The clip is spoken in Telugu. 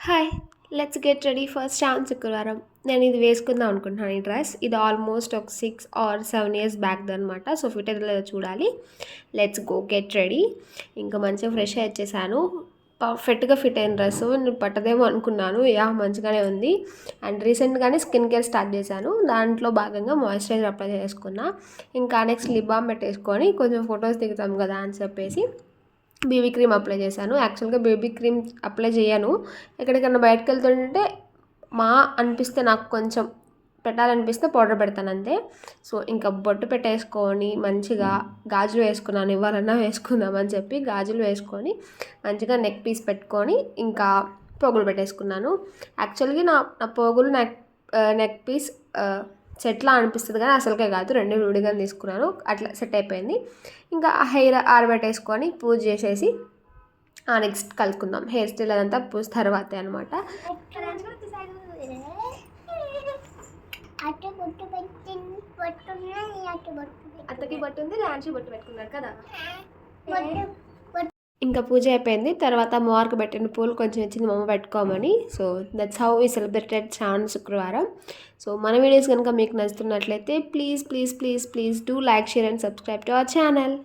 Hi let's get ready for Shravana Shukravaram. నేను ఇది వేసుకుందాం అనుకుంటున్నాను. ఈ డ్రెస్ ఇది ఆల్మోస్ట్ ఒక 6 or 7 years బ్యాక్ది అనమాట. సో ఫిట్ అయితే లేదో చూడాలి. Let's go get ready. ఇంకా మంచిగా ఫ్రెష్ వచ్చేసాను. పర్ఫెక్ట్గా ఫిట్ అయిన డ్రెస్ నేను పట్టదేమో అనుకున్నాను. మంచిగానే ఉంది. అండ్ రీసెంట్గానే స్కిన్ కేర్ స్టార్ట్ చేశాను. దాంట్లో భాగంగా మాయిశ్చరైజర్ అప్లై చేసుకున్నా. ఇంకా నెక్స్ట్ లిప్ బామ్ పెట్టేసుకొని కొంచెం ఫొటోస్ దిగుతాం కదా అని చెప్పేసి బేబీ క్రీమ్ అప్లై చేశాను. యాక్చువల్గా బేబీ క్రీమ్ అప్లై చేయను. ఎక్కడికన్నా బయటకు వెళ్తుంటే అనిపిస్తే నాకు కొంచెం పెట్టాలనిపిస్తే పౌడర్ పెడతాను అంతే. సో ఇంకా బొట్టు పెట్టేసుకొని మంచిగా గాజులు వేసుకున్నాను. ఇవ్వాలన్నా వేసుకుందామని చెప్పి గాజులు వేసుకొని మంచిగా నెక్ పీస్ పెట్టుకొని ఇంకా పోగులు పెట్టేసుకున్నాను. యాక్చువల్గా నా పోగులు నెక్ పీస్ సెట్లా అనిపిస్తుంది కానీ అసలుకే కాదు, 2 విడిగా తీసుకున్నాను. అట్లా సెట్ అయిపోయింది. ఇంకా హెయిర్ ఆరబెట్టేసుకొని పూజ చేసేసి నెక్స్ట్ కలుసుకుందాం. హెయిర్ స్టైల్ అదంతా పూజ తర్వాతే అనమాట. అత్తకి బొట్టు ఉంది, డాన్సీ బొట్టు పెట్టుకున్నారు కదా. ఇంకా పూజ అయిపోయింది. తర్వాత అమ్మవారికి పెట్టిన పూలు కొంచెం ఇచ్చింది మా అమ్మ పెట్టుకోమని. So that's how we celebrated Shravana Shukravaram. So మన వీడియోస్ కనుక మీకు నచ్చుతున్నట్లయితే please do like, share and subscribe to our channel.